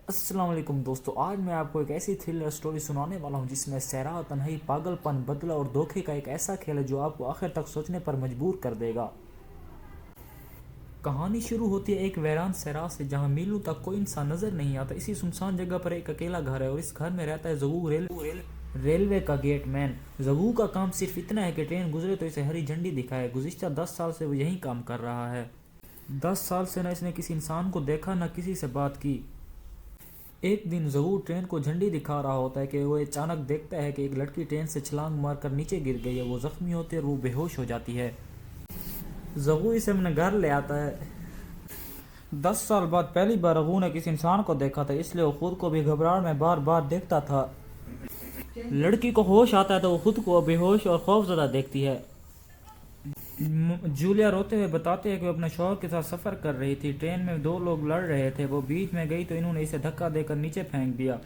अस्सलाम वालेकुम दोस्तों, आज मैं आपको एक ऐसी थ्रिलर स्टोरी सुनाने वाला हूं जिसमें सहरा, तन्हाई, पागलपन, बदला और धोखे का एक ऐसा खेल है जो आपको आखिर तक सोचने पर मजबूर कर देगा। कहानी शुरू होती है एक वीरान सहरा से जहां मीलों तक कोई इंसान नजर नहीं आता। इसी सुनसान जगह पर एक अकेला घर है और इस घर में रहता है जगू, रेलवे का गेटमैन। जगू का काम सिर्फ इतना है कि ट्रेन गुजरे तो इसे हरी झंडी दिखाए। गुज़िश्ता 10 साल से वो यही काम कर रहा है। 10 साल से न इसने किसी इंसान को देखा, न किसी से बात की। एक दिन जहूर ट्रेन को झंडी दिखा रहा होता है कि वो अचानक देखता है कि एक लड़की ट्रेन से छलांग मारकर नीचे गिर गई है। वो जख्मी होती है और वो बेहोश हो जाती है। जहूर इसे अपने घर ले आता है। 10 साल बाद पहली बार रघु ने किसी इंसान को देखा था, इसलिए वो खुद को भी घबराहट में बार बार देखता था। लड़की को होश आता है तो वो खुद को बेहोश और खौफजदा देखती है। जूलिया रोते हुए बताते हैं कि वो अपने शौहर के साथ सफ़र कर रही थी। ट्रेन में दो लोग लड़ रहे थे। वो बीच में गई तो इन्होंने इसे धक्का देकर नीचे फेंक दिया।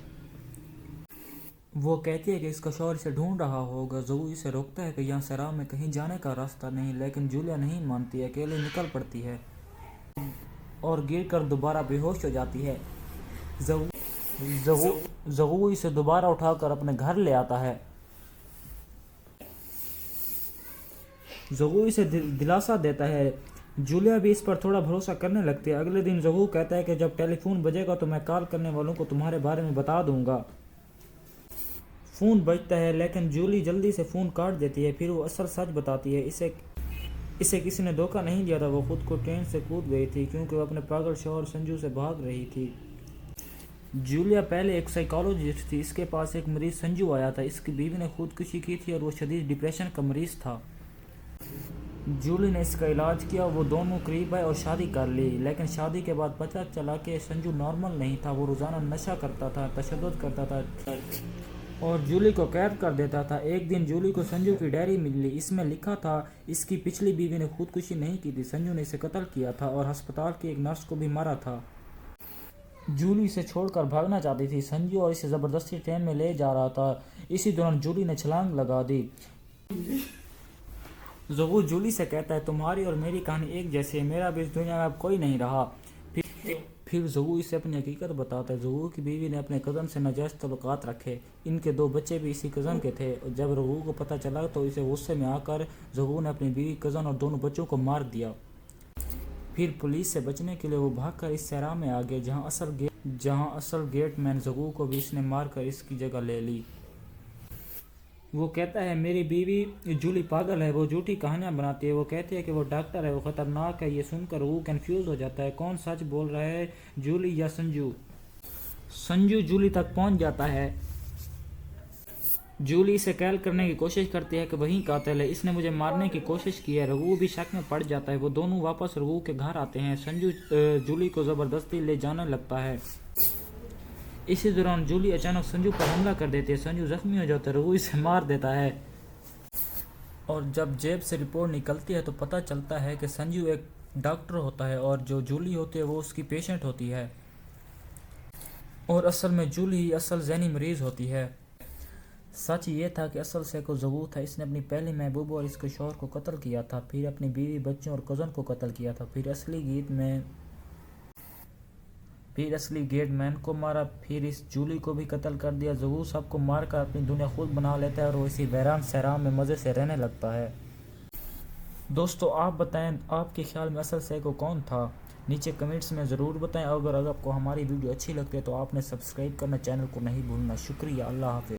वो कहती है कि इसका शौहर इसे ढूंढ रहा होगा। जहू इसे रोकता है कि यहाँ सराह में कहीं जाने का रास्ता नहीं, लेकिन जूलिया नहीं मानती है। अकेले निकल पड़ती है और गिरकर दोबारा बेहोश हो जाती है। जहू इसे दोबारा उठाकर अपने घर ले आता है। जहू इसे दिलासा देता है। जूलिया भी इस पर थोड़ा भरोसा करने लगती है। अगले दिन जहू कहता है कि जब टेलीफोन बजेगा तो मैं कॉल करने वालों को तुम्हारे बारे में बता दूंगा। फ़ोन बजता है लेकिन जूली जल्दी से फ़ोन काट देती है। फिर वो असल सच बताती है। इसे किसी ने धोखा नहीं दिया था। वो खुद को ट्रेन से कूद गई थी क्योंकि वो अपने पागल शौहर संजू से भाग रही थी। जूलिया पहले एक साइकोलॉजिस्ट थी। इसके पास एक मरीज संजू आया था। इसकी बीवी ने खुदकुशी की थी और वो शदीद डिप्रेशन का मरीज था। जूली ने इसका इलाज किया। वो दोनों करीब आए और शादी कर ली, लेकिन शादी के बाद पता चला कि संजू नॉर्मल नहीं था। वो रोज़ाना नशा करता था, तशद्दुद करता था और जूली को कैद कर देता था। एक दिन जूली को संजू की डायरी मिली। इसमें लिखा था इसकी पिछली बीवी ने खुदकुशी नहीं की थी, संजू ने इसे कत्ल किया था और अस्पताल की एक नर्स को भी मारा था। जूली इसे छोड़कर भागना चाहती थी। संजू और इसे ज़बरदस्ती ट्रेन में ले जा रहा था। इसी दौरान जूली ने छलांग लगा दी। जहू जूली से कहता है तुम्हारी और मेरी कहानी एक जैसी है, मेरा भी इस दुनिया में अब कोई नहीं रहा। फिर जहू इसे अपनी हकीकत बताता है। जहू की बीवी ने अपने कज़न से नाजायज़ तल्लुकात रखे। इनके 2 बच्चे भी इसी कज़न के थे। जब जहू को पता चला तो इसे गुस्से में आकर जहू ने अपनी बीवी, कज़न और दोनों बच्चों को मार दिया। फिर पुलिस से बचने के लिए वो भागकर इस सहरा में आ गए जहाँ असल गेटमैन जहू को भी इसने मारकर इसकी जगह ले ली। वो कहता है मेरी बीवी जूली पागल है, वो झूठी कहानियां बनाती है। वो कहती है कि वो डॉक्टर है, वो ख़तरनाक है। ये सुनकर वो कंफ्यूज हो जाता है, कौन सच बोल रहा है, जूली या संजू। संजू जूली तक पहुंच जाता है। जूली इसे कैल करने की कोशिश करती है कि वही कातिल है, इसने मुझे मारने की कोशिश की है। रघु भी शक में पड़ जाता है। वो दोनों वापस रघु के घर आते हैं। संजू जूली को ज़बरदस्ती ले जाने लगता है। इसी दौरान जूली अचानक संजू पर हमला कर देती है। संजू जख्मी हो जाता है। रघु इसे मार देता है और जब जेब से रिपोर्ट निकलती है तो पता चलता है कि संजू एक डॉक्टर होता है और जो जूली होती है वो उसकी पेशेंट होती है और असल में जूली ही असल ज़हनी मरीज़ होती है। सच ये था कि असल सैको जहू था। इसने अपनी पहली महबूब और इसके शौहर को कत्ल किया था, फिर अपनी बीवी, बच्चों और कज़न को कत्ल किया था, फिर असली गेटमैन को मारा, फिर इस जूली को भी कत्ल कर दिया। जहू सबको मारकर अपनी दुनिया खुद बना लेता है और वो इसी वैरान सहरा में मज़े से रहने लगता है। दोस्तों आप बताएं आपके ख्याल में असल सैको कौन था? नीचे कमेंट्स में ज़रूर बताएं। अगर आपको हमारी वीडियो अच्छी लगती है तो आपने सब्सक्राइब करना, चैनल को नहीं भूलना। शुक्रिया। अल्लाह हाफ़िज़।